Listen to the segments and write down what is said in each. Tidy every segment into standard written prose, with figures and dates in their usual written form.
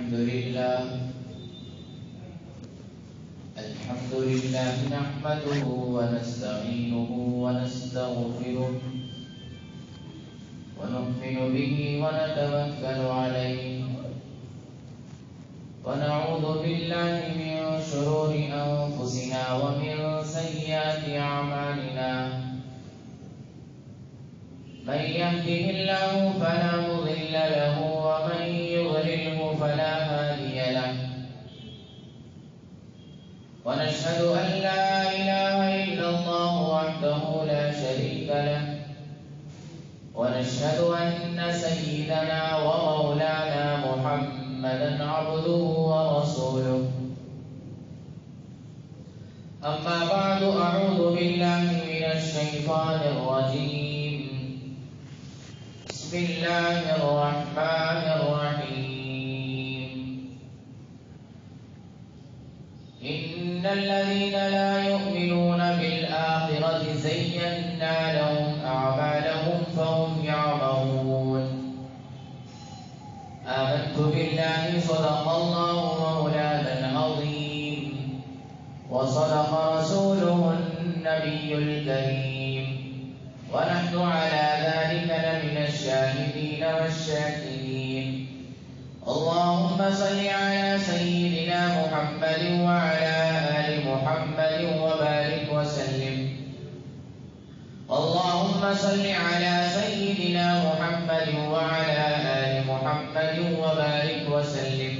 الحمد لله نحمده ونستعينه ونستغفره ونؤمن به ونتوكل عليه ونعوذ بالله من شرور أنفسنا ومن سيئات أعمالنا من يهده الله فلا مضل له ومن يضلله فلا هادي له ونشهد أن لا إله إلا الله وحده لا شريك له ونشهد أن سيدنا ومولانا محمدا عبده ورسوله أما بعد أعوذ بالله من الشيطان الرجيم بسم الله الرحمن الرحيم إن الذين لا يؤمنون بالآخرة زينا لهم أعمالهم فهم يعمهون آمنت بالله صدق الله مولانا العظيم وصدق رسوله النبي الكريم ونحن على ذلك لمن الشاهدين والشاكرين اللهم صل على سيدنا محمد وعلى آل محمد وبارك وسلم اللهم صل على سيدنا محمد وعلى آل محمد وبارك وسلم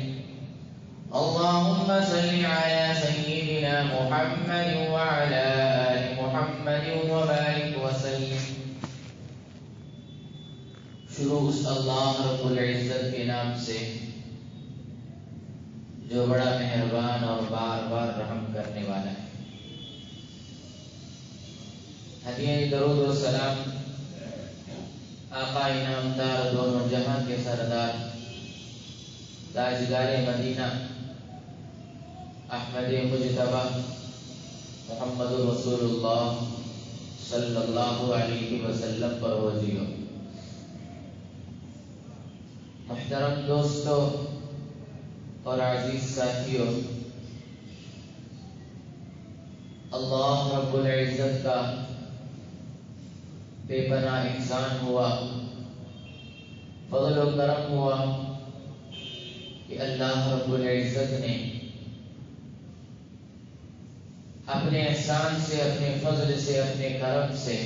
اللهم صل على سيدنا محمد وعلى آل محمد وبارك وسلم. شروع اس اللہ رب العزت کے نام سے جو بڑا مہربان اور بار بار رحم کرنے والا ہے. ہدیہ درود و سلام آقا انعامدار دونوں جہاں کے سردار تاجدار مدینہ احمد مجتبی محمد رسول اللہ صلی اللہ علیہ وسلم پر وزیو. محترم دوستو اور عزیز ساتھیو، اللہ رب العزت کا بے پناہ احسان ہوا، فضل و کرم ہوا کہ اللہ رب العزت نے اپنے احسان سے، اپنے فضل سے، اپنے کرم سے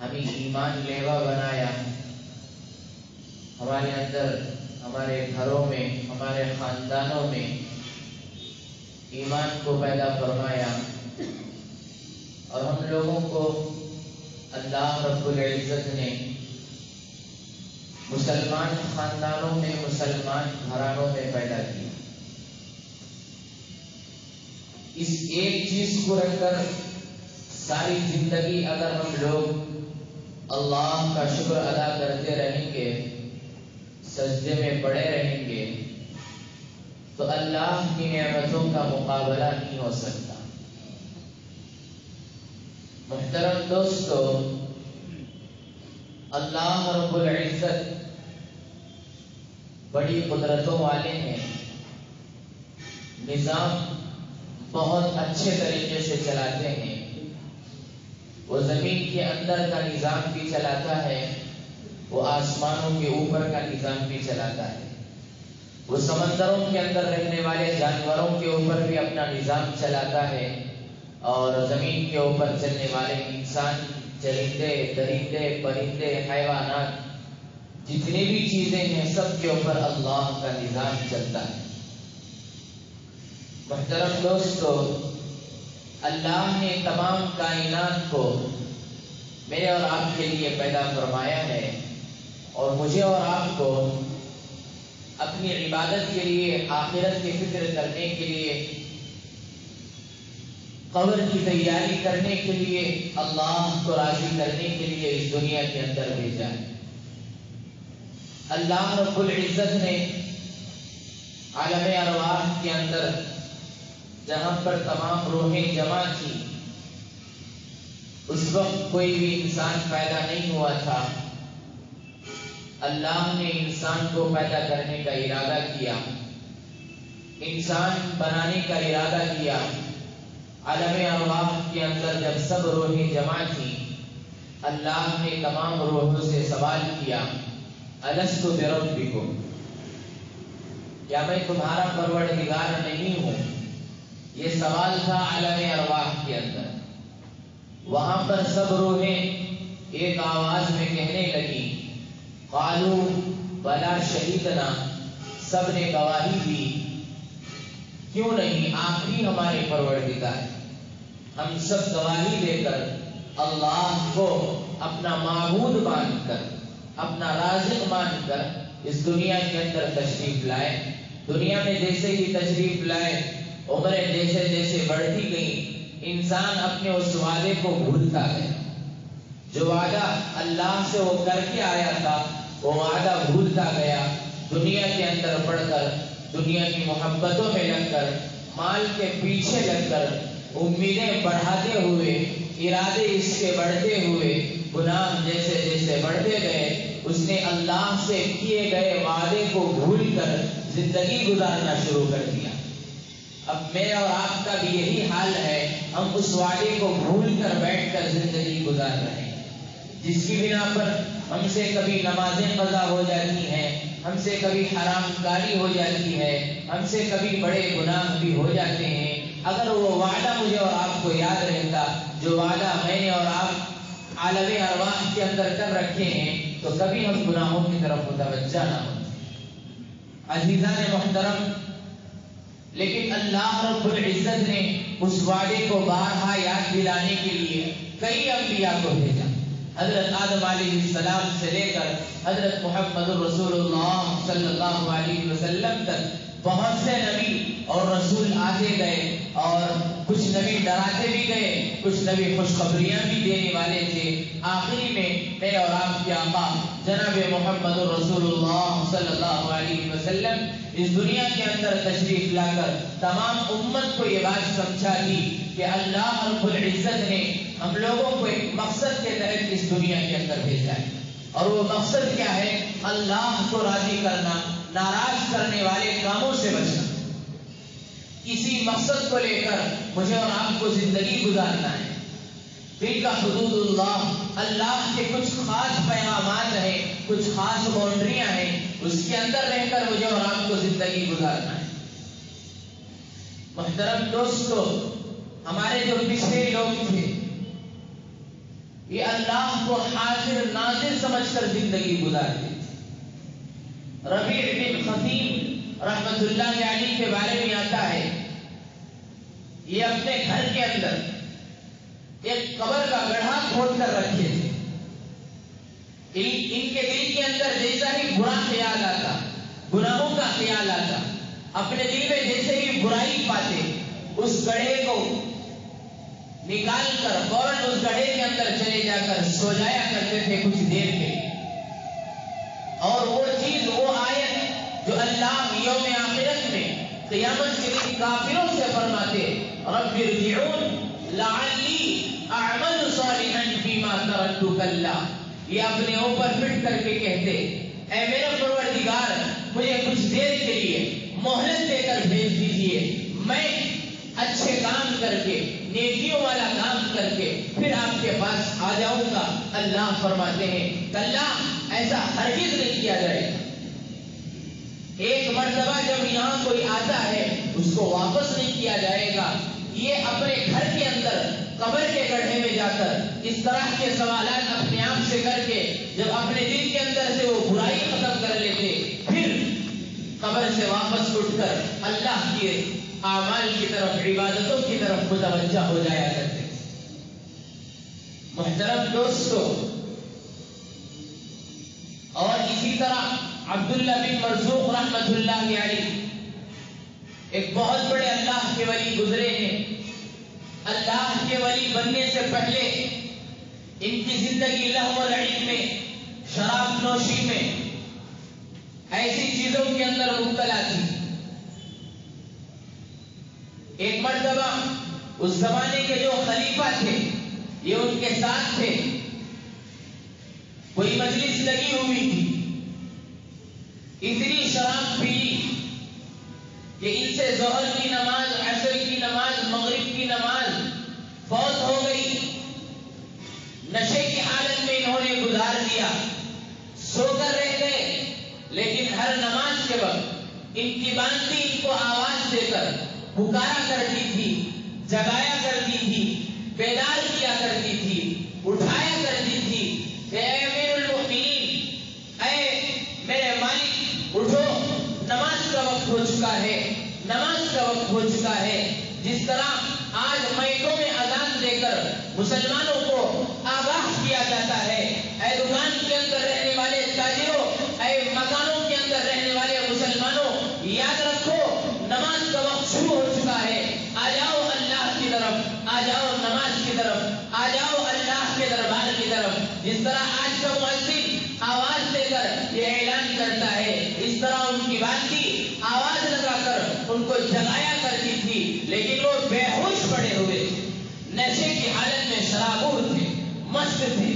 ہمیں ایمان لیوا بنایا. ہمارے اندر، ہمارے گھروں میں، ہمارے خاندانوں میں ایمان کو پیدا فرمایا اور ہم لوگوں کو اللہ رب العزت نے مسلمان خاندانوں میں، مسلمان گھرانوں میں پیدا کیا. اس ایک چیز کو رکھ کر ساری زندگی اگر ہم لوگ اللہ کا شکر ادا کرتے رہیں گے، سجدے میں پڑے رہیں گے، تو اللہ کی نعمتوں کا مقابلہ نہیں ہو سکتا. محترم دوستو، اللہ رب العزت بڑی قدرتوں والے ہیں. نظام بہت اچھے طریقے سے چلاتے ہیں. وہ زمین کے اندر کا نظام بھی چلاتا ہے، وہ آسمانوں کے اوپر کا نظام بھی چلاتا ہے، وہ سمندروں کے اندر رہنے والے جانوروں کے اوپر بھی اپنا نظام چلاتا ہے، اور زمین کے اوپر چلنے والے انسان، چرندے، درندے، پرندے، حیوانات، جتنی بھی چیزیں ہیں سب کے اوپر اللہ کا نظام چلتا ہے. محترم دوستو، اللہ نے تمام کائنات کو میرے اور آپ کے لیے پیدا فرمایا ہے، اور مجھے اور آپ کو اپنی عبادت کے لیے، آخرت کی فکر کرنے کے لیے، قبر کی تیاری کرنے کے لیے، اللہ کو راضی کرنے کے لیے اس دنیا کے اندر بھیجا ہے. اللہ رب العزت نے عالم ارواح کے اندر جہاں پر تمام روحیں جمع تھی، اس وقت کوئی بھی انسان پیدا نہیں ہوا تھا. اللہ نے انسان کو پیدا کرنے کا ارادہ کیا، انسان بنانے کا ارادہ کیا، عالم ارواح کے اندر جب سب روحیں جمع تھیں، اللہ نے تمام روحوں سے سوال کیا، الست بربکم، کیا میں تمہارا پروردگار نہیں ہوں؟ یہ سوال تھا عالم ارواح کے اندر۔ وہاں پر سب روحیں ایک آواز میں کہنے لگی، قالوا بلا شہیدنا، سب نے گواہی دی، کیوں نہیں، آپ ہی ہمارے پروردگار، ہم سب گواہی دے کر اللہ کو اپنا معبود مان کر، اپنا رازق مان کر اس دنیا کے اندر تشریف لائے۔ دنیا میں جیسے ہی تشریف لائے، عمریں جیسے جیسے بڑھتی گئیں، انسان اپنے اس وعدے کو بھولتا گیا۔ جو وعدہ اللہ سے وہ کر کے آیا تھا، وہ وعدہ بھولتا گیا، دنیا کے اندر پڑھ کر، دنیا کی محبتوں میں لگ کر، مال کے پیچھے لگ کر، امیدیں بڑھاتے ہوئے، ارادے اس کے بڑھتے ہوئے، گناہ جیسے جیسے بڑھتے گئے، اس نے اللہ سے کیے گئے وعدے کو بھول کر زندگی گزارنا شروع کر دیا۔ اب میرا اور آپ کا بھی یہی حال ہے، ہم اس وعدے کو بھول کر بیٹھ کر زندگی گزار رہے ہیں، جس کی بنا پر ہم سے کبھی نمازیں قضا ہو جاتی ہیں، ہم سے کبھی حرام کاری ہو جاتی ہے، ہم سے کبھی بڑے گناہ بھی ہو جاتے ہیں۔ اگر وہ وعدہ مجھے اور آپ کو یاد رہتا، جو وعدہ میں نے اور آپ عالم ارواح کے اندر کر رکھے ہیں، تو کبھی ہم گناہوں کی طرف متوجہ نہ ہوتے۔ عزیزان محترم، لیکن اللہ رب العزت نے اس وعدے کو بارہا یاد دلانے کے لیے کئی انبیاء کو بھیجا۔ حضرت آدم علیہ السلام سے لے کر حضرت محمد رسول اللہ صلی اللہ علیہ وسلم تک بہت سے نبی اور رسول آتے گئے، اور کچھ نبی ڈراتے بھی گئے، کچھ نبی خوشخبریاں بھی دینے والے تھے۔ آخری میں میرے اور آپ کے آقا جناب محمد رسول اللہ صلی اللہ علیہ وسلم اس دنیا کے اندر تشریف لا کر تمام امت کو یہ بات سمجھا دی کہ اللہ رب العزت نے ہم لوگوں کو ایک مقصد کے تحت اس دنیا کے اندر بھیجا ہے، اور وہ مقصد کیا ہے؟ اللہ کو راضی کرنا، ناراض کرنے والے کاموں سے بچنا۔ اسی مقصد کو لے کر مجھے اور آپ کو زندگی گزارنا ہے۔ دل کا حدود اللہ، اللہ کے کچھ خاص پیغامات ہیں، کچھ خاص باؤنڈریاں ہیں، اس کے اندر رہ کر مجھے اور آپ کو زندگی گزارنا ہے۔ محترم دوستو، ہمارے جو پچھلے لوگ تھے، یہ اللہ کو حاضر ناظر سمجھ کر زندگی گزارتے تھے۔ ربیع بن خثیم رحمت اللہ علیہ کے بارے میں آتا ہے، یہ اپنے گھر کے اندر ایک قبر کا گڑھا کھود کر رکھے تھے۔ ان کے دل کے اندر جیسا ہی برا خیال آتا، گناہوں کا خیال آتا، اپنے دل میں جیسے ہی برائی پاتے، اس گڑھے کو نکال کر فوراً اس گڑھے کے اندر چلے جا کر سو جایا کرتے تھے کچھ دیر کے لیے۔ اور وہ چیز، وہ آیت جو اللہ یوم آخرت میں قیامت کے دن کافروں سے فرماتے، رب ارجعون لعلی اعمل صالحا فیما ترکت کلا، یہ اپنے اوپر پٹ کر کے کہتے، اے میرا پروردگار، مجھے کچھ دیر کے لیے مہلت دے کر بھیج دیجیے، میں اچھے کام کر کے، نیکیوں والا کام کر کے پھر آپ کے پاس آ جاؤں گا۔ اللہ فرماتے ہیں کلا، ایسا ہرگز نہیں کیا جائے گا۔ ایک مرتبہ جب یہاں کوئی آتا ہے، اس کو واپس نہیں کیا جائے گا۔ یہ اپنے گھر کے اندر قبر کے گڑھے میں جا کر اس طرح کے سوالات اپنے آپ سے کر کے جب اپنے دل کے اندر سے وہ برائی ختم کر لیتے، پھر قبر سے واپس اٹھ کر اللہ کے اعمال کی طرف، عبادتوں کی طرف متوجہ ہو جایا کرتے۔ محترم دوستو، اور اسی طرح عبداللہ بن مرزوق رحمت اللہ علیہ ایک بہت بڑے اللہ کے ولی گزرے ہیں۔ اللہ کے ولی بننے سے پہلے ان کی زندگی لہو و لعب میں، شراب نوشی میں، ایسی چیزوں کے اندر مبتلا تھی۔ ایک مرتبہ اس زمانے کے جو خلیفہ تھے، یہ ان کے ساتھ تھے، کوئی مجلس لگی ہوئی تھی، اتنی شراب پی کہ ان سے ظہر کی نماز، عصر کی نماز، مغرب کی نماز فوت ہو گئی. نشے کی حالت میں انہوں نے گزار دیا، سو کر رہتے، لیکن ہر نماز کے وقت ان کی باندھی ان کو آواز دے کر پکارا کرتی تھی، جگایا کرتی تھی، بیدار کیا کرتی تھی، اٹھایا کرتی تھی کہ اے امیر المؤمنین، اے میرے مالک اٹھو، نماز کا وقت ہو چکا ہے، نماز کا وقت ہو چکا ہے. جس طرح آج میکوں میں اذان دے کر مسلمانوں کو آگاہ کیا جاتا ہے، اے دکان کے اندر رہنے والے تاجروں، اے مکانوں کے اندر رہنے والے مسلمانوں، یاد رکھو نماز کا وقت شروع ہو چکا ہے. آ جاؤ اللہ کی طرف، آ جاؤ نماز کی طرف، آ جاؤ اللہ کے دربار کی طرف. جس طرح آج کا مؤذن آواز دے کر یہ اعلان کرتا ہے، اس طرح ان کی باندھی آواز لگا کر ان کو جگایا کرتی تھی، لیکن وہ بے ہوش پڑے ہوئے نشے کی حالت میں شرابور تھے، مست تھے.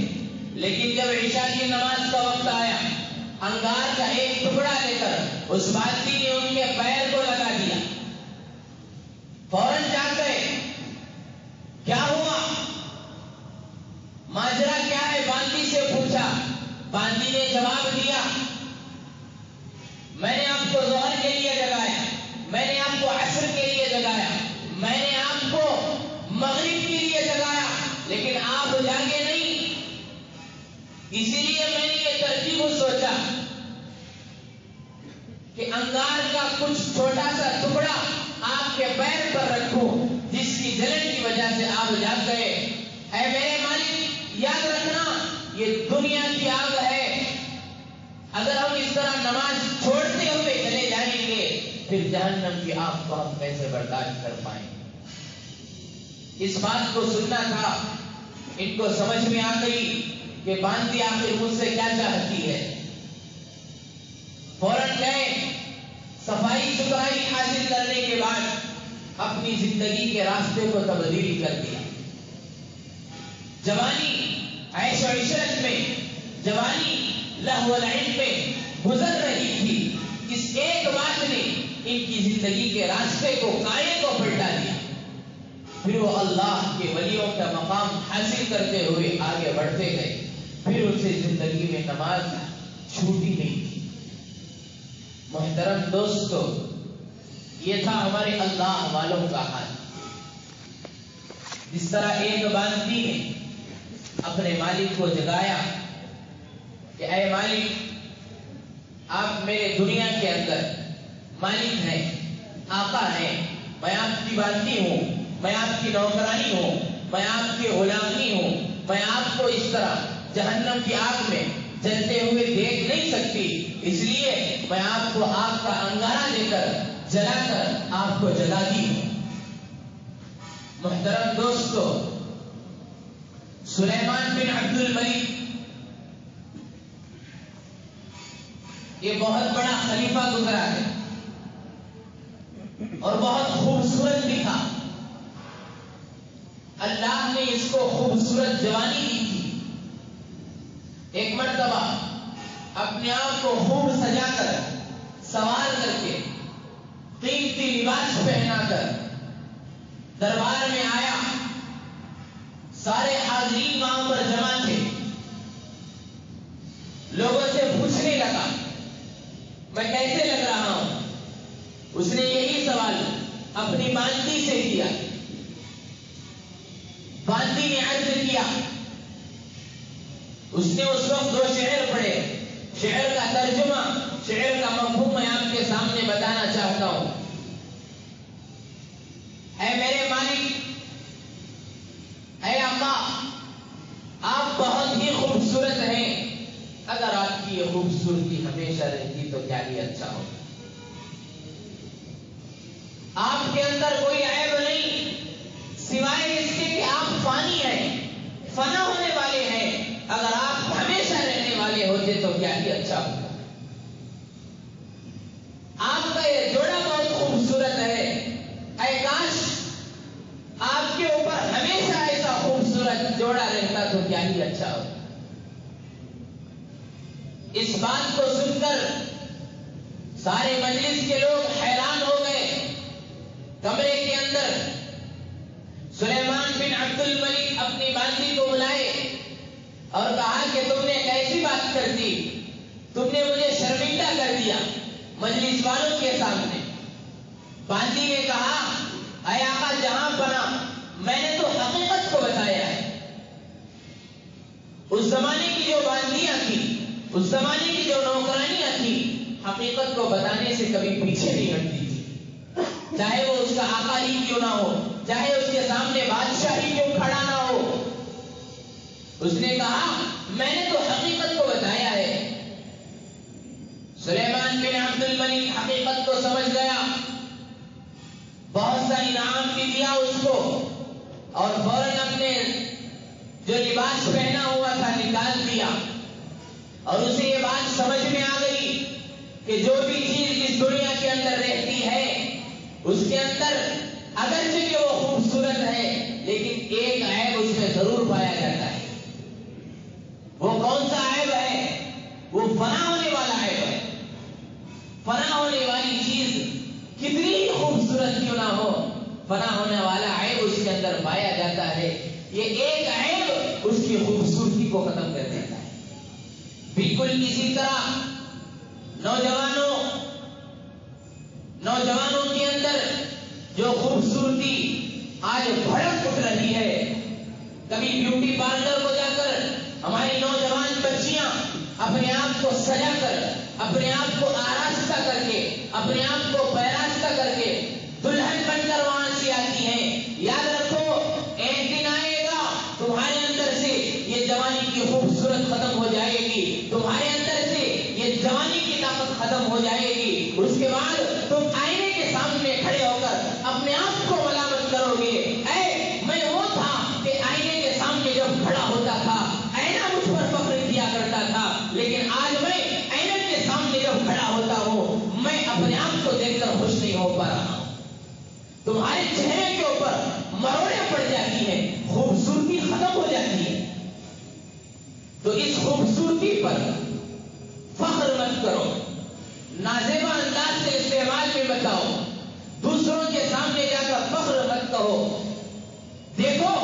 لیکن جب عشاء کی نماز کا وقت آیا، انگار کا ایک ٹکڑا لے کر اس باندھی نے ان کے پیر کو لگا دیا. فوراً جا گئے، کیا ہوا، ماجرا کیا ہے، باندھی سے پوچھا. باندھی نے جواب دیا، میں نے آپ کو ظہر کے لیے جگایا، میں نے آپ کو عصر کے لیے جگایا، میں نے آپ کو مغرب کے لیے جگایا، لیکن آپ جاگے نہیں. اسی لیے میں نے یہ ترتیب سوچا کہ انگار کا کچھ چھوٹا سا ٹکڑا آپ کے پیر پر رکھوں، جس کی جلن کی وجہ سے آپ جاگ گئے. اے میرے مالک یاد رکھنا، یہ دنیا کی آگ ہے. اگر ہم اس طرح نماز چھوڑتے ہوئے چلے جائیں گے، پھر جہنم کی آگ کو ہم کیسے برداشت کر پائیں گے. اس بات کو سننا تھا. ان کو سمجھ میں آ گئی کہ باندھی آخر مجھ سے کیا چاہتی ہے. فوراً گئے، صفائی ستھرائی حاصل کرنے کے بعد اپنی زندگی کے راستے کو تبدیل کر دیا. جوانی عیش و عشرت میں، جوانی لہو و لعب میں گزر رہی تھی. اس ایک بات نے ان کی زندگی کے راستے کو، کائے کو پلٹا دیا. پھر وہ اللہ کے ولیوں کا مقام حاصل کرتے ہوئے آگے بڑھتے گئے. پھر اسے زندگی میں نماز چھوٹی نہیں تھی. محترم دوستو، یہ تھا ہمارے اللہ والوں کا حال. جس طرح ایک باندھی نے اپنے مالک کو جگایا کہ اے مالک، آپ میرے دنیا کے اندر مالک ہیں، آقا ہیں، میں آپ کی باندھی ہوں، میں آپ کی نوکرانی ہوں، میں آپ کی غلامی ہوں، میں آپ کو اس طرح جہنم کی آگ میں جلتے ہوئے دیکھ نہیں سکتی، اس لیے میں آپ کو آگ کا انگارہ دے کر جلا کر آپ کو جلاتی ہوں. محترم دوستو، سلیمان بن عبد الملک یہ بہت بڑا خلیفہ گزرا ہے اور بہت خوبصورت بھی تھا. اللہ نے اس کو خوبصورت جوانی دی تھی. ایک مرتبہ اپنے آپ کو خوب سجا کر، سوار کر کے، قیمتی لباس پہنا کر دربار میں آیا. سارے حاضرین وہاں پر جمع تھے. لوگوں سے پوچھنے لگا میں کیسے لگ رہا ہوں. اس نے یہی سوال اپنی باندھی سے کیا. باندھی نے عرض کیا. اس نے اس وقت 2 شعر پڑھے. شعر کا ترجمہ، شعر کا مفہوم میں آپ کے سامنے بتانا چاہتا ہوں. اے میرے مالک، اے آقا، آپ بہت ہی خوبصورت ہیں. اگر آپ کی یہ خوبصورتی ہمیشہ رہتی تو کیا ہی اچھا ہو. آپ کے اندر کوئی عیب نہیں سوائے اس کے کہ آپ فانی ہیں، فنا ہونے والے ہیں. اگر آپ ہمیشہ رہنے والے ہوتے تو کیا ہی اچھا ہوتا. آپ کا یہ جوڑا بہت خوبصورت ہے. اے کاش آپ کے اوپر ہمیشہ ایسا خوبصورت جوڑا رہتا تو کیا ہی اچھا ہوتا. اس بات کو سن کر الملک اپنی باندی کو بلائے اور کہا کہ تم نے کیسی بات کر دی، تم نے مجھے شرمندہ کر دیا مجلس والوں کے سامنے۔ باندی نے کہا اے آقا جہاں بنا، میں نے تو حقیقت کو بتایا ہے۔ اس زمانے کی جو باندیاں تھیں، اس زمانے کی جو نوکرانیاں تھیں، حقیقت کو بتانے سے کبھی پیچھے نہیں ہٹتی تھی، چاہے وہ اس کا آقا ہی کیوں نہ ہو، چاہے اس کے سامنے بادشاہ ہی کیوں کھڑا نہ ہو۔ اس نے کہا میں نے تو حقیقت کو بتایا ہے۔ سلیمان بن عبد الملک حقیقت کو سمجھ گیا، بہت سا انعام بھی دیا اس کو، اور فوراً اپنے جو لباس پہنا ہوا تھا نکال دیا، اور اسے یہ بات سمجھ میں آ گئی کہ جو بھی چیز اس دنیا کے اندر رہتی ہے اس کے اندر اگرچہ کہ وہ خوبصورت ہے لیکن ایک عیب اس میں ضرور پایا جاتا ہے۔ وہ کون سا عیب ہے؟ وہ فنا ہونے والا عیب ہے۔ فنا ہونے والی چیز کتنی ہی خوبصورت کیوں نہ ہو، فنا ہونے والا عیب اس کے اندر پایا جاتا ہے۔ یہ ایک عیب اس کی خوبصورتی کو ختم کر دیتا ہے۔ بالکل اسی طرح نوجوانوں کے اندر جو خوبصورتی آج بھڑک اٹھ رہی ہے، کبھی بیوٹی پارلر کو جا کر ہماری نوجوان بچیاں اپنے آپ کو سجا کر، اپنے آپ کو آراستہ کر کے، اپنے آپ کو پیراستہ کر کے دلہن بن کر وہاں سے آتی ہیں۔ یاد رکھو ایک دن آئے گا تمہارے اندر سے یہ جوانی کی خوبصورت ختم ہو جائے گی، تمہارے اندر سے یہ جوانی کی طاقت ختم ہو جائے گی۔ اس کے بعد تم آئینے کے سامنے کھڑے ہو کر اپنے آپ کو ملامت کرو گے، اے میں وہ تھا کہ آئینے کے سامنے جب کھڑا ہوتا تھا آئینہ مجھ پر فخر کیا کرتا تھا، لیکن آج میں آئینے کے سامنے جب کھڑا ہوتا ہوں میں اپنے آپ کو دیکھ کر خوش نہیں ہو پا رہا ہوں۔ تمہارے چہرے کے اوپر مروڑیں پڑ جاتی ہیں، خوبصورتی ختم ہو جاتی ہے۔ تو اس خوبصورتی پر فخر مت کرو، نازیبا انداز سے استعمال میں بتاؤ، دوسروں کے سامنے جا کر فخر مت کہو دیکھو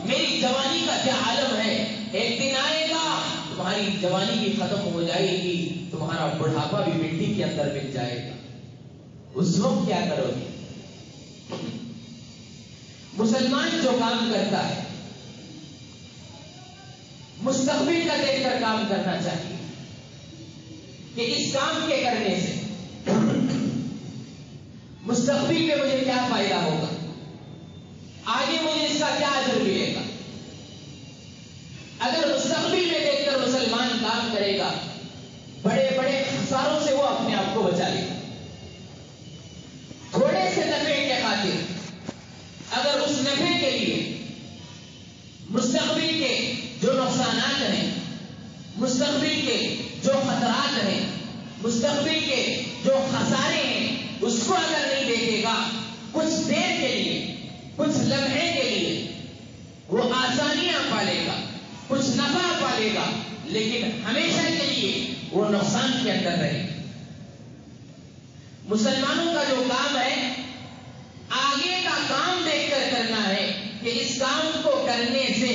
میری جوانی کا کیا عالم ہے۔ ایک دن آئے گا تمہاری جوانی بھی ختم ہو جائے گی، تمہارا بڑھاپا بھی مٹی کے اندر مل جائے گا، اس وقت کیا کرو گے؟ مسلمان جو کام کرتا ہے مستقبل کا دیکھ کر کام کرنا چاہیے کہ اس کام کے کرنے سے مستقبل میں مجھے کیا فائدہ ہوگا، آگے مجھے اس کا کیا اجر ملے گا۔ اگر مستقبل میں دیکھ کر مسلمان کام کرے گا بڑے بڑے خساروں سے وہ اپنے آپ کو بچا لے گا۔ تھوڑے سے نفع کے خاطر اگر اس نفع کے لیے مستقبل کے جو نقصانات ہیں، مستقبل کے جو خطرات ہیں، مستقبل کے جو خسارے ہیں، اس کو اگر نہیں دیکھے گا کچھ دیر کے لیے، کچھ لمحے کے لیے وہ آسانیاں پالے گا، کچھ نفع پالے گا، لیکن ہمیشہ کے لیے وہ نقصان کے اندر رہے گا۔ مسلمانوں کا جو کام ہے آگے کا کام دیکھ کر کرنا ہے کہ اس کام کو کرنے سے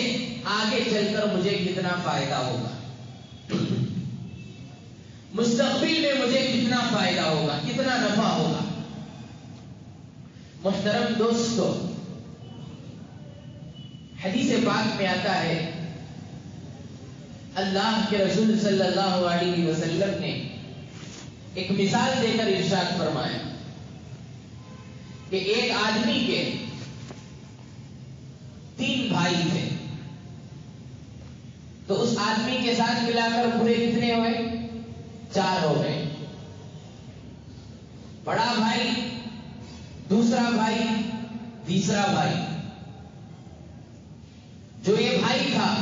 آگے چل کر مجھے کتنا فائدہ ہوگا، مستقبل میں مجھے کتنا فائدہ ہوگا، کتنا نفع ہوگا۔ محترم دوستو، حدیث پاک میں آتا ہے اللہ کے رسول صلی اللہ علیہ وسلم نے ایک مثال دے کر ارشاد فرمایا کہ ایک آدمی کے 3 بھائی تھے، تو اس آدمی کے ساتھ ملا کر پورے کتنے ہوئے؟ 4 ہو گئے۔ بڑا بھائی، دوسرا بھائی، تیسرا بھائی۔ جو یہ بھائی تھا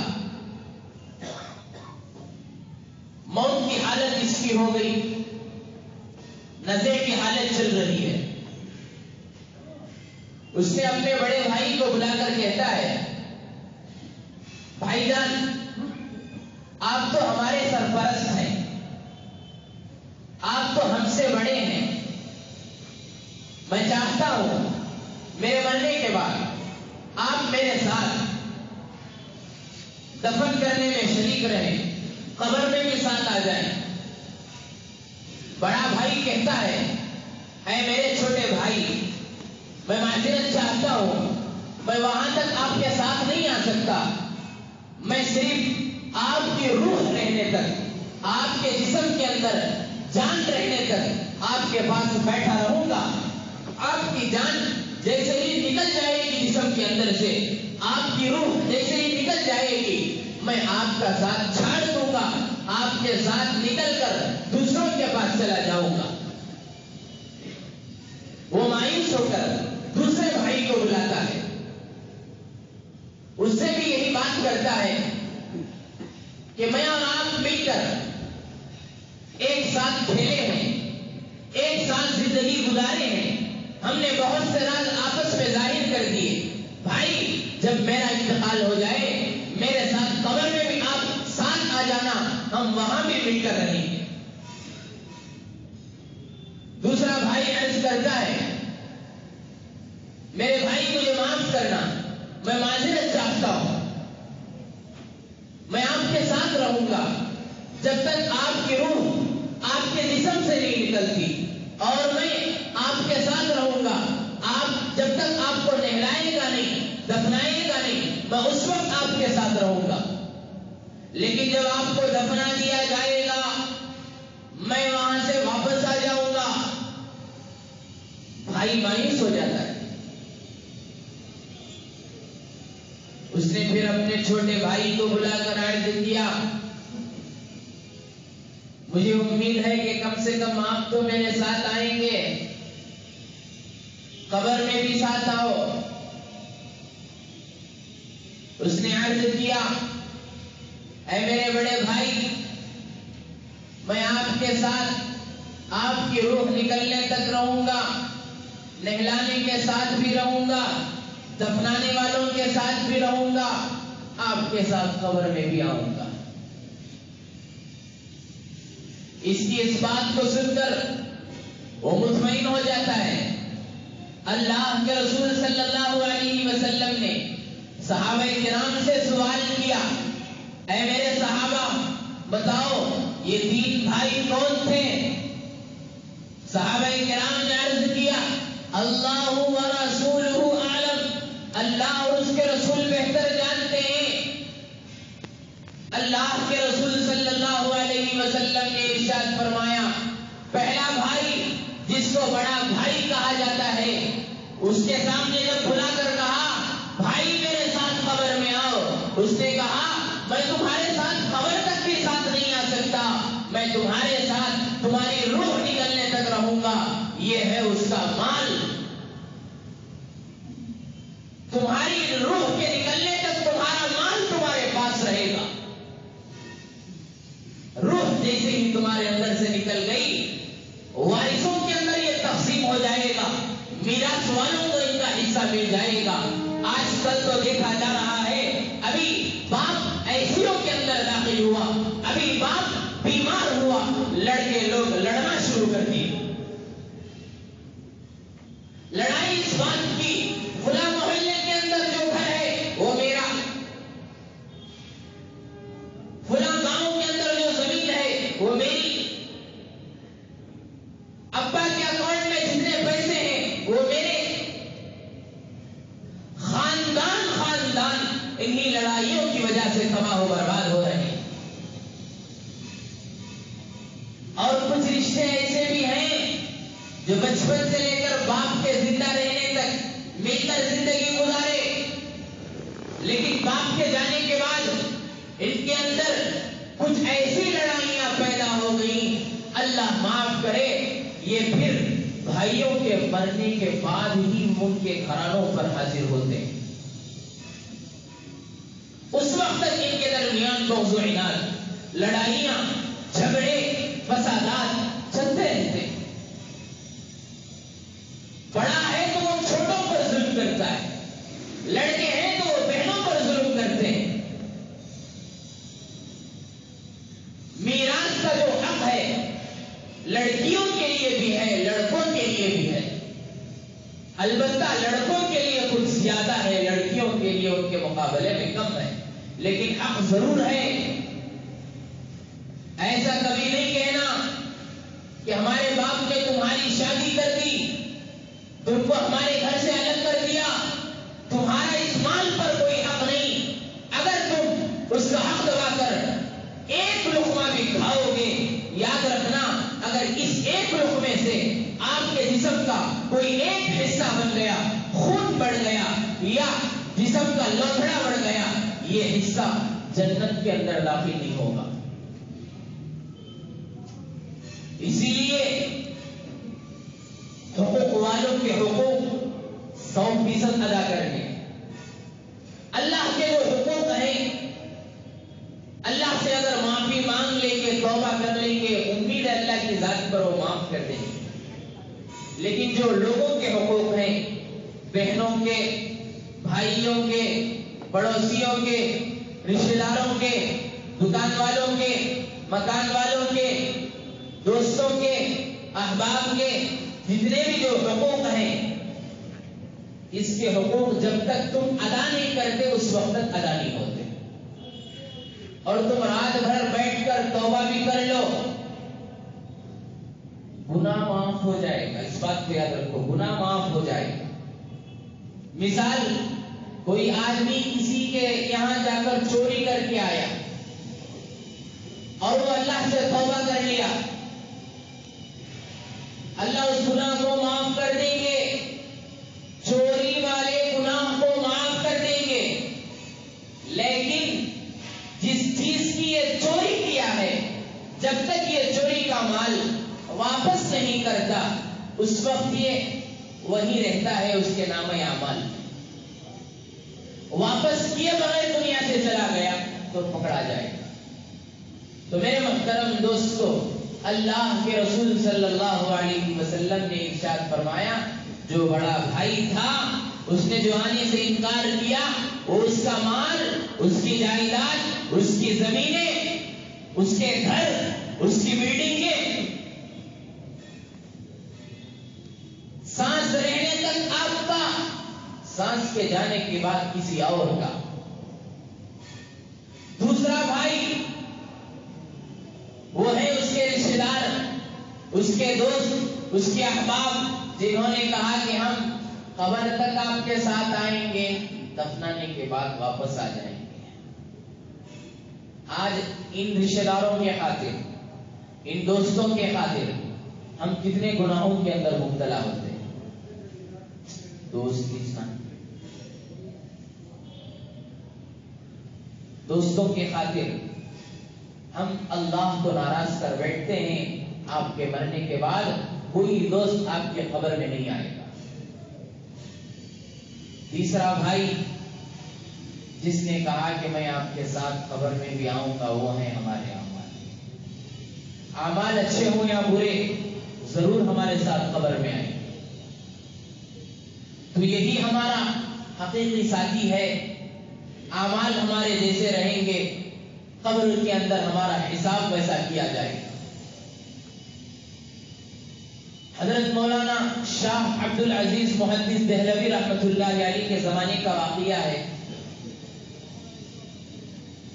موت کی حالت اس کی ہو گئی، نزع کی حالت چل رہی ہے۔ اس نے اپنے بڑے بھائی کو بلا کر کہتا ہے بھائی جان آپ تو ہمارے سرپرست ہیں، آپ تو ہم سے بڑے ہیں، میں چاہتا ہوں میرے مرنے کے بعد آپ میرے ساتھ دفن کرنے میں شریک رہیں، قبر میں بھی ساتھ آ جائیں۔ بڑا بھائی کہتا ہے، اے میرے چھوٹے بھائی، میں معذرت چاہتا ہوں، میں وہاں تک آپ کے ساتھ نہیں آ سکتا، میں صرف آپ کی روح رہنے تک، آپ کے جسم کے اندر جان رہنے تک آپ کے پاس بیٹھا رہوں گا۔ آپ کی جان جیسے ہی نکل جائے گی جسم کے اندر سے، آپ کی روح جیسے ہی نکل جائے گی، میں آپ کا ساتھ چھاڑ دوں گا، آپ کے ساتھ نکل کر دوسروں کے پاس چلا جاؤں گا۔ وہ مایوس ہو کر دوسرے بھائی کو بلاتا ہے، اس سے بھی یہی بات کرتا ہے کہ میں اور آپ مل کر ایک ساتھ کھیلے ہیں، ایک ساتھ زندگی گزارے ہیں، ہم نے بہت سے راز آپس میں ظاہر کر دیے۔ بھائی، جب میرا انتقال ہو جائے، میرے ساتھ قبر میں بھی آپ ساتھ آ جانا، ہم وہاں بھی مل کر رہیں گے۔ دوسرا بھائی عرض کرتا ہے، میرے بھائی مجھے معاف کرنا، میں معذرت چاہتا ہوں، میں آپ کے ساتھ رہوں گا جب تک آپ کی روح آپ کے جسم سے نہیں نکلتی، اور میں آپ کے ساتھ رہوں گا، آپ جب تک آپ کو نہلائے گا نہیں، دفنائے گا نہیں، میں اس وقت آپ کے ساتھ رہوں گا۔ لیکن جب آپ کو دفنا دیا جائے گا، میں وہاں سے واپس آ جاؤں گا۔ بھائی مایوس ہو جاتا ہے۔ اس نے پھر اپنے چھوٹے بھائی کو بلا کر عرض کیا، مجھے امید ہے کہ کم سے کم آپ تو میرے ساتھ آئیں گے، قبر میں بھی ساتھ آؤ۔ اس نے عرض کیا، اے میرے بڑے بھائی، میں آپ کے ساتھ آپ کی روح نکلنے تک رہوں گا، نہلانے کے ساتھ بھی رہوں گا، دفنانے والوں کے ساتھ بھی رہوں گا، آپ کے ساتھ قبر میں بھی آؤں گا۔ اس کی اس بات کو سن کر وہ مطمئن ہو جاتا ہے۔ اللہ کے رسول صلی اللہ علیہ وسلم نے صحابہ کرام سے سوال کیا، اے میرے صحابہ، بتاؤ یہ تین بھائی کون تھے؟ صحابہ کرام نے عرض کیا، اللہ ورسولہ اعلم، اللہ اور اس کے رسول بہتر جانتے ہیں۔ اللہ کے رسول صلی اللہ علیہ وسلم نے ارشاد فرمایا، پہلا بھائی جس کو بڑا بھائی کہا جاتا ہے، اس کے سامنے جب بلا کر کہا، بھائی میرے ساتھ قبر میں آؤ، اس نے کہا، میں تمہارے ساتھ قبر تک بھی ساتھ نہیں آ سکتا، میں تمہارے ساتھ تمہاری روح نکلنے تک رہوں گا۔ یہ ہے اس کا مال، تمہاری روح کے نکلنے تک تمہارا مال تمہارے پاس رہے گا۔ روح جیسے ہی تمہارے اندر سے نکل گئی، وارثوں کے اندر یہ تقسیم ہو جائے گا، میراث والوں کو ان کا حصہ مل جائے گا۔ آج کل تو دیکھا جا رہا ہے، ابھی باپ ایسیوں کے اندر داخل ہوا، ابھی باپ بیمار ہوا، لڑکے لوگ لڑنا شروع کر دیے۔ لڑائی اس بات کی، فلاں محلے کے اندر جو گھر ہے وہ میرا، فلاں گاؤں کے اندر جو زمین ہے وہ میری، ابا کے اکاؤنٹ میں جتنے پیسے ہیں وہ میرے۔ خاندان انہی لڑائیوں کی وجہ سے تباہ و برباد ہو رہے ہیں۔ اور کچھ رشتے ایسے بھی ہیں جو بچپن سے لے کر باپ کے زندہ رہنے تک مل کر زندگی گزارے، لیکن باپ کے جانے کے بعد ان کے اندر کچھ ایسی لڑائیاں پیدا ہو گئیں، اللہ معاف کرے، یہ پھر بھائیوں کے مرنے کے بعد ہی ان کے گھرانوں پر حاضر ہوتے ہیں۔ اس وقت تک ان کے درمیان بغض و عناد، لڑائیاں، جھگڑے، فسادات چلتے رہتے ہیں۔ بڑا ہے تو وہ چھوٹوں پر ظلم کرتا ہے، لڑکے ہیں تو وہ بہنوں پر ظلم کرتے ہیں۔ میراث کا جو حق ہے لڑکیوں کے لیے بھی ہے، لڑکوں کے لیے بھی ہے، البتہ لڑکوں کے لیے کچھ زیادہ ہے، لڑکیوں کے لیے ان کے مقابلے میں کم ہے، لیکن حق ضرور ہے. ایسا کبھی نہیں کہنا کہ ہمارے باپ نے تمہاری شادی کر دی، تم کو ہمارے گھر سے الگ کر دیا، تمہارا اس مال پر کوئی حق نہیں. اگر تم اس کا حق دبا کر ایک لقمہ بھی کھاؤ گے، یاد رکھنا اگر اس ایک لقمے سے آپ کے جسم کا کوئی ایک حصہ بن گیا، خون بڑھ گیا یا جسم کا لوتھڑا بڑھ گیا، یہ حصہ جنت کے اندر داخل نہیں ہوگا. اسی لیے حقوق والوں کے حقوق 100% ادا کرنے. اللہ کے وہ حقوق ہیں، اللہ سے اگر معافی مانگ لیں گے، توبہ کر لیں گے، امید ہے اللہ کی ذات پر وہ معاف کر دیں گے. لیکن جو لوگوں کے حقوق ہیں، بہنوں کے، بھائیوں کے، پڑوسیوں کے، رشتہ داروں کے، دکان والوں کے، مکان والوں کے، دوستوں کے، احباب کے، جتنے بھی جو حقوق ہیں، اس کے حقوق جب تک تم ادا نہیں کرتے اس وقت تک ادا نہیں ہوتے. اور تم رات بھر بیٹھ کر توبہ بھی کر لو، گناہ معاف ہو جائے گا. اس بات کو یاد رکھو، گناہ معاف ہو جائے گا. مثال، کوئی آدمی کسی کے یہاں جا کر چوری کر کے آیا اور وہ اللہ سے توبہ کر لیا، اللہ اس گناہ کو معاف کر دیں گے، چوری والے گناہ کو معاف کر دیں گے. لیکن جس چیز کی یہ چوری کیا ہے، جب تک یہ چوری کا مال واپس نہیں کرتا اس وقت یہ وہی رہتا ہے، اس کے نام اعمال. واپس کیے بغیر دنیا سے چلا گیا تو پکڑا جائے گا. تو میرے محترم دوستو، اللہ کے رسول صلی اللہ علیہ وسلم نے ارشاد فرمایا، جو بڑا بھائی تھا اس نے جو آنے سے انکار کیا، وہ اس کا مال، اس کی جائیداد، اس کی زمینیں، اس کے گھر، اس کی بلڈنگیں، سانس رہنے تک آپ کا، سانس کے جانے کے بعد کسی اور کا. دوسرا بھائی وہ ہے اس کے رشتہ دار، اس کے دوست، اس کے احباب، جنہوں نے کہا کہ ہم قبر تک آپ کے ساتھ آئیں گے، دفنانے کے بعد واپس آ جائیں گے. آج ان رشتہ داروں کے خاطر، ان دوستوں کے خاطر ہم کتنے گناہوں کے اندر مبتلا ہوتے ہیں. دوست انسان، دوستوں کے خاطر ہم اللہ کو ناراض کر بیٹھتے ہیں. آپ کے مرنے کے بعد کوئی دوست آپ کے قبر میں نہیں آئے گا. تیسرا بھائی جس نے کہا کہ میں آپ کے ساتھ قبر میں بھی آؤں گا، وہ ہیں ہمارے اعمال. اعمال اچھے ہوں یا برے، ضرور ہمارے ساتھ قبر میں آئیں. تو یہی ہمارا حقیقی ساتھی ہے. اعمال ہمارے جیسے رہیں گے، قبر کے اندر ہمارا حساب ویسا کیا جائے گا. حضرت مولانا شاہ عبد العزیز محدث دہلوی رحمۃ اللہ علیہ کے زمانے کا واقعہ ہے.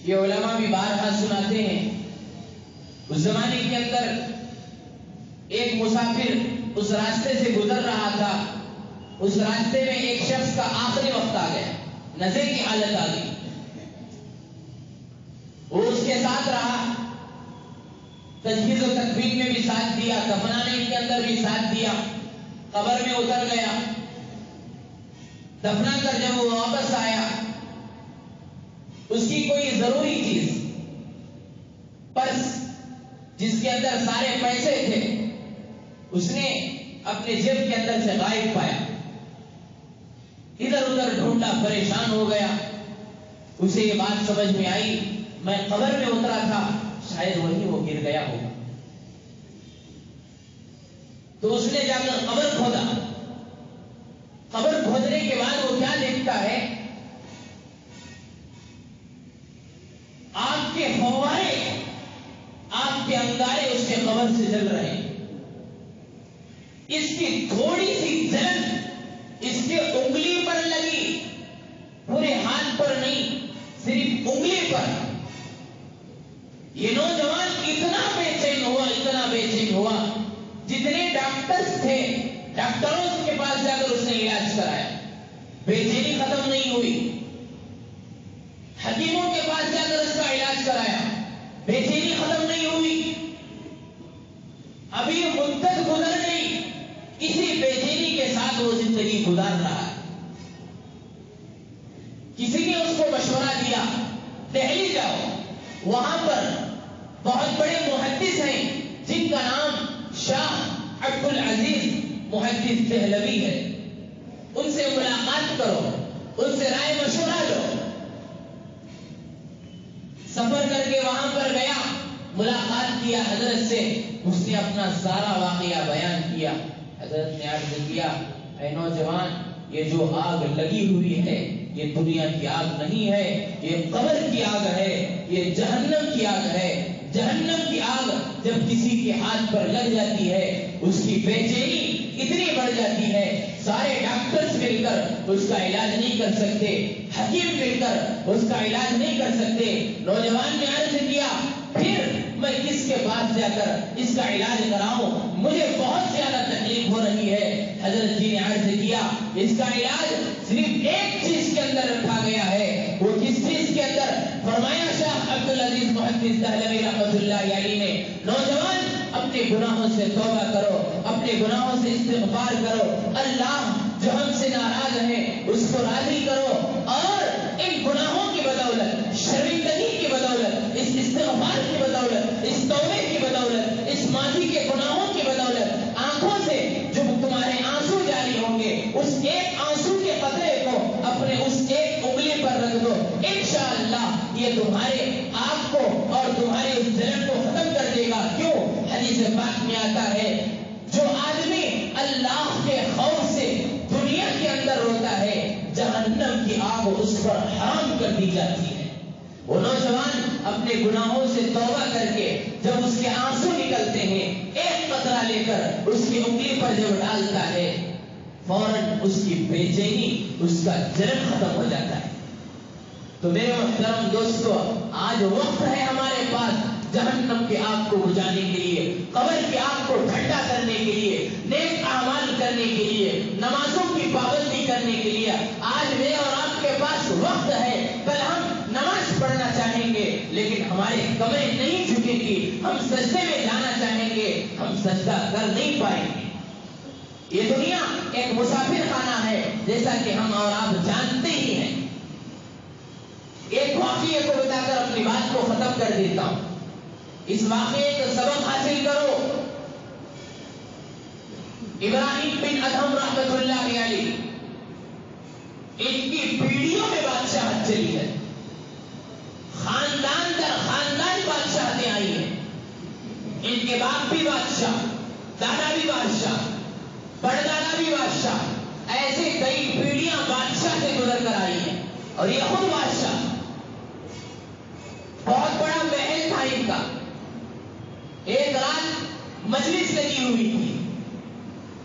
یہ علماء بھی بارہا سناتے ہیں. اس زمانے کے اندر ایک مسافر اس راستے سے گزر رہا تھا. اس راستے میں ایک شخص کا آخری وقت آ گیا، نزے کی حالت آ گئی. وہ اس کے ساتھ رہا، تجہیز و تکفین میں بھی ساتھ دیا، دفنانے کے اندر بھی ساتھ دیا. قبر میں اتر گیا. دفنا کر جب وہ واپس آیا، اس کی کوئی ضروری چیز، پرس جس کے اندر سارے پیسے تھے، اس نے اپنے جیب کے اندر سے غائب پایا. ادھر ادھر ڈھونڈا، پریشان ہو گیا. اسے یہ بات سمجھ میں آئی، میں قبر میں اترا تھا، شاید وہیں وہ گر گیا ہوگا. تو اس نے جا کر قبر کھودا. قبر کھودنے کے بعد وہ کیا دیکھتا ہے؟ آگ کے فوارے، آگ کے انگارے اس کے قبر سے جل رہے ہیں. اس کی تھوڑی سی جلن اس کے انگلی پر لگی، پورے ہاتھ پر نہیں، صرف انگلی پر. یہ نوجوان اتنا بے چین ہوا جتنے ڈاکٹرز تھے ڈاکٹروں کے پاس جا کر اس نے علاج کرایا, بے چینی ختم نہیں ہوئی. حکیموں کے پاس جا کر اس کا علاج کرایا, بے چینی ختم نہیں ہوئی. ابھی مدت گزر گئی, اسی بے چینی کے ساتھ وہ زندگی گزار رہا ہے. کسی نے اس کو مشورہ دیا دہلی جاؤ, وہاں پر بہت بڑے محدث ہیں جن کا نام شاہ عبد العزیز محدث دہلوی ہے, ان سے ملاقات کرو, ان سے رائے مشورہ لو. سفر کر کے وہاں پر گیا, ملاقات کیا حضرت سے, اس نے اپنا سارا واقعہ بیان کیا. حضرت نے عرض کیا, اے نوجوان, یہ جو آگ لگی ہوئی ہے یہ دنیا کی آگ نہیں ہے, یہ قبر کی آگ ہے, یہ جہنم کی آگ ہے. جہنم کی آگ جب کسی کے ہاتھ پر لگ جاتی ہے اس کی بے چینی اتنی بڑھ جاتی ہے, سارے ڈاکٹرز مل کر اس کا علاج نہیں کر سکتے, حکیم مل کر اس کا علاج نہیں کر سکتے. نوجوان نے عرض کیا, پھر میں کس کے پاس جا کر اس کا علاج کراؤں, مجھے بہت زیادہ تکلیف ہو رہی ہے. حضرت جی نے عرض کیا, اس کا علاج صرف ایک چیز کے اندر رکھا گیا ہے. وہ کس چیز کے اندر؟ فرمایا شاہ عبد العزیز محدث دہلوی رحمۃ اللہ علیہ نے, نوجوان اپنے گناہوں سے توبہ کرو, اپنے گناہوں سے استغفار کرو, اللہ جو ہم سے ناراض ہے اس کو راضی کرو, اور ان گناہوں کی بدولت, شرمندگی کی بدولت, اس استغفار کی بدولت, اس توبے کی بدولت, اس ماضی کے گناہوں کی بدولت, آنکھوں سے جو تمہارے آنسو جاری ہوں گے اس ایک آنسو کے قطرے کو اپنے اس ایک انگلی پر رکھ دو, انشاءاللہ یہ تمہارے آپ کو اور تمہارے اس جلن کو ختم کر دے گا. کیوں؟ حدیث پاک میں آتا ہے, جو آدمی اللہ کے خوف سے دنیا کے اندر روتا ہے جہنم کی آگ اس پر حرام کر دی جاتی ہے. وہ نوجوان اپنے گناہوں سے توبہ کر کے جب اس کے آنسو نکلتے ہیں, ایک قطرہ لے کر اس کی انگلی پر جب ڈالتا ہے, فوراً اس کی بے چینی, اس کا جلن ختم ہو جاتا ہے. تو میرے محترم دوستو, آج وقت ہے ہمارے پاس جہنم کی آگ کو بجھانے کے لیے, قبر کی آگ کو ٹھنڈا کرنے کے لیے, نیک اعمال کرنے کے لیے, نمازوں کی پابندی کرنے کے لیے. آج میرے اور آپ کے پاس وقت ہے. کل ہم نماز پڑھنا چاہیں گے لیکن ہمارے کمریں نہیں جھکیں گی, ہم سجدے میں جانا چاہیں گے, ہم سجدہ کر نہیں پائیں گے. یہ دنیا ایک مسافر خانہ ہے جیسا کہ ہم اور آپ جانتے ہی ہیں. ایک واقعے کو بتا کر اپنی بات کو ختم کر دیتا ہوں. اس واقعے کا سبق حاصل کرو. ابراہیم بن ادہم رحمۃ اللہ علیہ, ان کی پیڑھیوں میں بادشاہت چلی ہے, خاندان در خاندان بادشاہتیں آئی ہیں. ان کے باپ بھی بادشاہ, دادا بھی بادشاہ, پردادا بھی بادشاہ, ایسے کئی پیڑھیاں بادشاہ سے گزر کر آئی ہیں. اور یہ خود بادشاہ, بہت بڑا محل تھا ان کا. ایک رات مجلس لگی ہوئی تھی,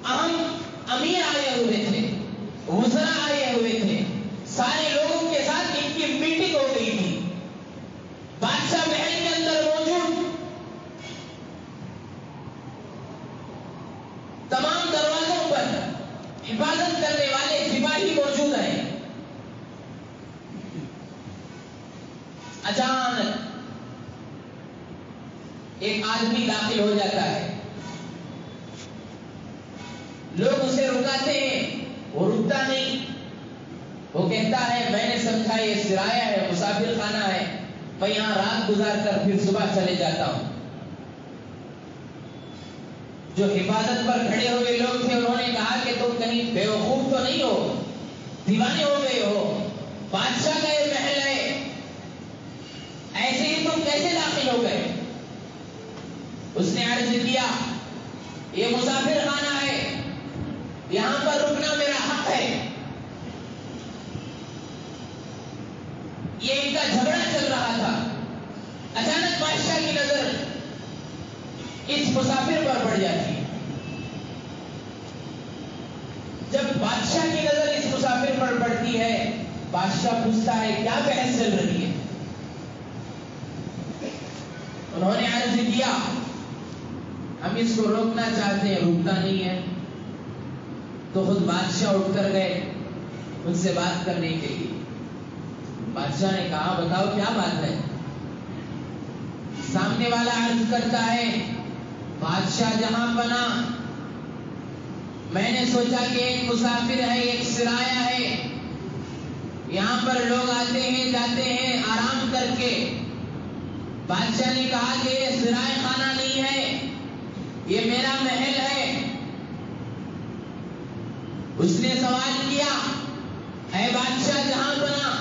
اہم امیر آئے ہوئے تھے, وزراء آئے ہوئے تھے, سارے لوگوں کے ساتھ ان کی میٹنگ ہو گئی تھی. بادشاہ محل کے اندر موجود, تمام دروازوں پر حفاظت کرنے والے سپاہی موجود ہیں. اچانک ایک آدمی داخل ہو جاتا ہے. لوگ اسے رکاتے ہیں, وہ رکتا نہیں. وہ کہتا ہے, میں نے سمجھا یہ سرایہ ہے, مسافر خانہ ہے, میں یہاں رات گزار کر پھر صبح چلے جاتا ہوں. جو حفاظت پر کھڑے ہوئے لوگ تھے انہوں نے کہا کہ تم کہیں بیوقوف تو نہیں ہو, دیوانے ہو گئے ہو, بادشاہ کا یہ محل ہے, ایسے ہی تم کیسے داخل ہو گئے؟ اس نے عرض کیا, یہ مسافر خانہ ہے, یہاں پر رکنا میرا حق ہے. یہ ان کا جھگڑا چل رہا تھا. اچانک بادشاہ کی نظر اس مسافر پر پڑ جاتی ہے. جب بادشاہ کی نظر اس مسافر پر پڑتی ہے, بادشاہ پوچھتا ہے کیا بحث چل رہی ہے؟ عرض کیا ہم اس کو روکنا چاہتے ہیں، رکتا نہیں ہے. تو خود بادشاہ اٹھ کر گئے ان سے بات کرنے کے لیے. بادشاہ نے کہا بتاؤ کیا بات ہے؟ سامنے والا عرض کرتا ہے بادشاہ جہاں پناہ، میں نے سوچا کہ ایک مسافر ہے، ایک سرایہ ہے، یہاں پر لوگ آتے ہیں جاتے ہیں آرام کر کے. بادشاہ نے کہا کہ یہ سرایہ خانہ نہیں ہے، یہ میرا محل ہے. اس نے سوال کیا اے بادشاہ جہاں پناہ،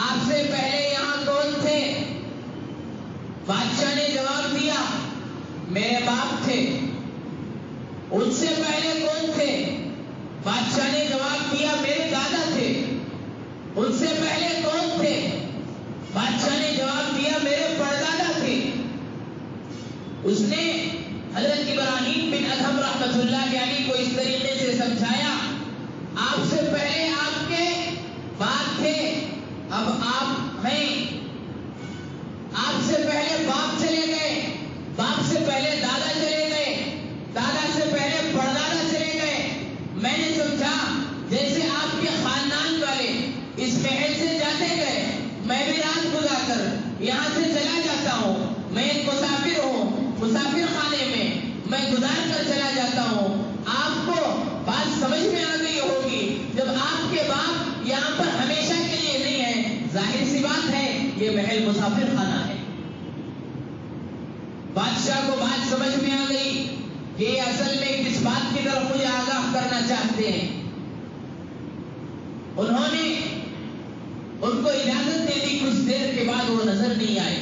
آپ سے پہلے یہاں کون تھے؟ بادشاہ نے جواب دیا میرے باپ تھے. ان سے پہلے کون تھے؟ بادشاہ نے جواب دیا میرے دادا تھے. ان سے پہلے کون تھے؟ بادشاہ نے جواب دیا میرے پردادا تھے. اس نے حضرت ابراہیم بن ادھم رحمۃ اللہ علیہ کو اس طریقے سے سمجھایا آپ سے پہلے آپ کے باپ تھے، اب آپ ہیں. آپ سے پہلے باپ چلے گئے، باپ سے پہلے دادا چلے گئے، دادا سے پہلے پردادا چلے گئے. میں نے سمجھا جیسے آپ کے خاندان والے اس محل سے جاتے گئے، میں بھی رات گزار کر یہاں سے چلا جاتا ہوں. میں ایک مسافر ہوں، مسافر خانے میں گزار کر چلا جاتا ہوں. آپ کو بات سمجھ میں آ گئی ہوگی جب آپ کے باپ یہاں پر ہمیشہ کے لیے نہیں ہے، ظاہر سی بات ہے یہ محل مسافر خانہ ہے. بادشاہ کو بات سمجھ میں آ گئی کہ یہ اصل میں کس بات کی طرف مجھے آگاہ کرنا چاہتے ہیں. انہوں نے ان کو اجازت دے دی. کچھ دیر کے بعد وہ نظر نہیں آئے.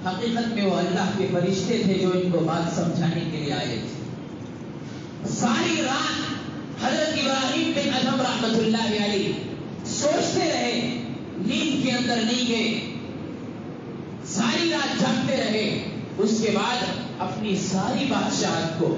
حقیقت میں وہ اللہ کے فرشتے تھے جو ان کو بات سمجھانے کے لیے آئے تھے. ساری رات حضرت ابراہیم بن ادھم رحمۃ اللہ علیہ سوچتے رہے، نیند کے اندر نہیں گئے، ساری رات جاگتے رہے. اس کے بعد اپنی ساری بادشاہت کو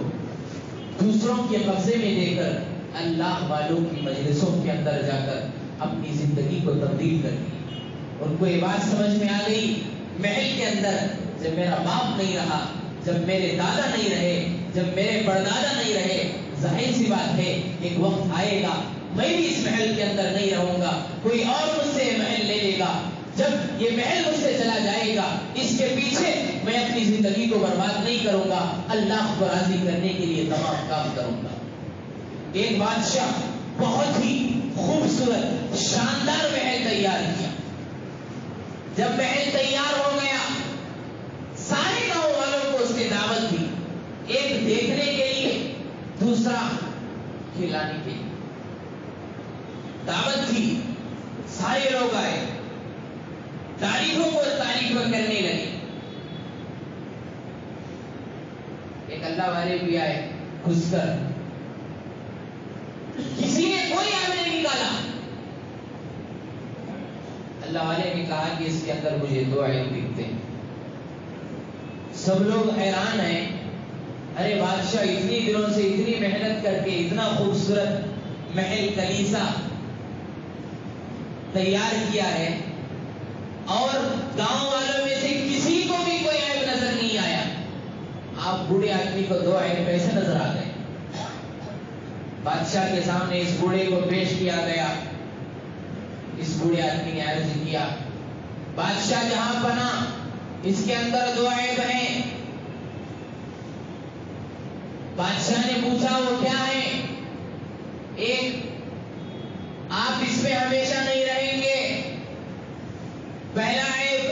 دوسروں کے قبضے میں دے کر اللہ والوں کی مجلسوں کے اندر جا کر اپنی زندگی کو تبدیل کر دی. ان کو یہ بات سمجھ میں آ گئی محل کے اندر جب میرا باپ نہیں رہا، جب میرے دادا نہیں رہے، جب میرے پردادا نہیں رہے، ظاہر سی بات ہے ایک وقت آئے گا میں بھی اس محل کے اندر نہیں رہوں گا، کوئی اور مجھ سے یہ محل لے لے گا. جب یہ محل مجھ سے چلا جائے گا اس کے پیچھے میں اپنی زندگی کو برباد نہیں کروں گا، اللہ کو راضی کرنے کے لیے تمام کام کروں گا. ایک بادشاہ بہت ہی خوبصورت شاندار محل تیار کیا. جب محل تیار ہو گیا سارے گاؤں والوں کو اس نے دعوت دی، ایک دیکھنے کے لیے، دوسرا کھلانے کے لیے دعوت دی. سارے لوگ آئے، تعریفوں کو تعریف کرنے لگے. ایک اللہ والے بھی آئے گھس کر، کسی نے کوئی آگ نہیں نکالا. اللہ والے نے کہا کہ اس کے اندر مجھے 2 عیب دکھتے ہیں. سب لوگ حیران ہیں، ارے بادشاہ اتنی دنوں سے اتنی محنت کر کے اتنا خوبصورت محل کلیسا تیار کیا ہے اور گاؤں والوں میں سے کسی کو بھی کوئی عیب نظر نہیں آیا، آپ بوڑھے آدمی کو 2 عیب کیسے نظر آ گئے؟ بادشاہ کے سامنے اس بوڑھے کو پیش کیا گیا. اس بوڑھے آدمی نے عرض کیا بادشاہ جہاں پناہ اس کے اندر 2 عیب ہیں. بادشاہ نے پوچھا وہ کیا ہے؟ ایک، آپ اس میں ہمیشہ نہیں رہیں گے، پہلا عیب.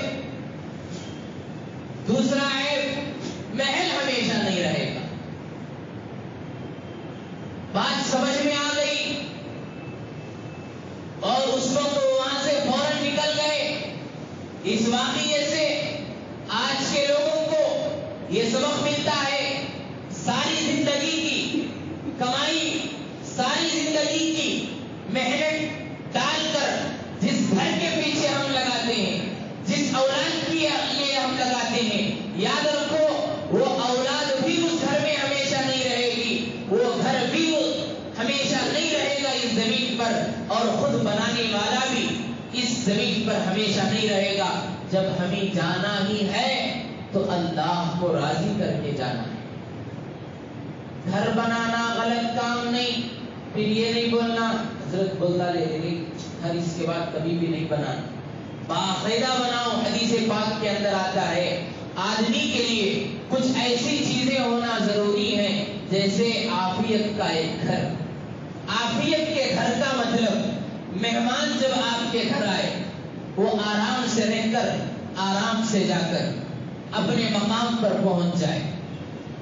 دوسرا عیب محل ہمیشہ نہیں رہے گا. بات سمجھ میں آ گئی اور اس وقت وہاں سے فوراً نکل گئے. اس واقعے سے آج کے لوگوں کو یہ سبق ملتا ہے، ساری زندگی کی کمائی، ساری زندگی کی محنت ڈال کر جس گھر کے پیچھے ہم لگاتے ہیں، جس اولاد کے لیے ہم لگاتے ہیں، یاد رکھو وہ اولاد بھی اس گھر میں ہمیشہ نہیں رہے گی، وہ گھر بھی ہمیشہ نہیں رہے گا اس زمین پر، اور خود بنانے والا بھی اس زمین پر ہمیشہ نہیں رہے گا. جب ہمیں جانا ہی ہے تو اللہ کو راضی کر کے جانا ہے. گھر بنانا غلط کام نہیں. پھر یہ نہیں بولنا حضرت بولتا رہے گھر اس کے بعد کبھی بھی نہیں بنانا. باقاعدہ بناؤ. حدیث پاک کے اندر آتا ہے آدمی کے لیے کچھ ایسی چیزیں ہونا ضروری ہیں جیسے عافیت کا ایک گھر. عافیت کے گھر کا مطلب مہمان جب آپ کے گھر آئے وہ آرام سے رہ کر آرام سے جا کر اپنے مقام پر پہنچ جائے.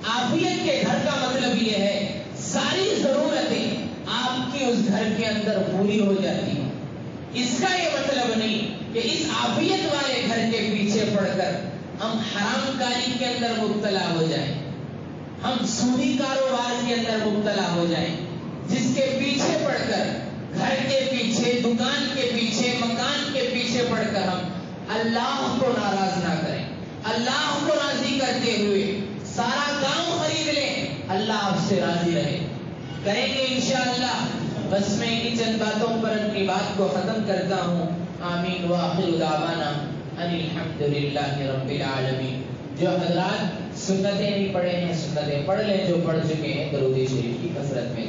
عافیت کے گھر کا مطلب یہ ہے ساری ضرورتیں آپ کی اس گھر کے اندر پوری ہو جاتی ہیں. اس کا یہ مطلب نہیں کہ اس عافیت والے گھر کے پیچھے پڑ کر ہم حرام کاری کے اندر مبتلا ہو جائیں, ہم سودی کاروبار کے اندر مبتلا ہو جائیں, جس کے پیچھے پڑ کر گھر کے پیچھے, دکان کے پیچھے, مکان کے پیچھے پڑ کر ہم اللہ کو ناراض نہ کریں. اللہ کو راضی کرتے ہوئے سارا کام خرید لیں, اللہ آپ سے راضی رہے. کریں گے انشاءاللہ. بس میں انہی چند باتوں پر اپنی بات کو ختم کرتا ہوں. آمین وآخر دعوانا ان الحمدللہ رب العالمین. جو حضرات سنتیں نہیں پڑھے ہیں سنتیں پڑھ لیں, جو پڑھ چکے ہیں درود شریف کی کثرت میں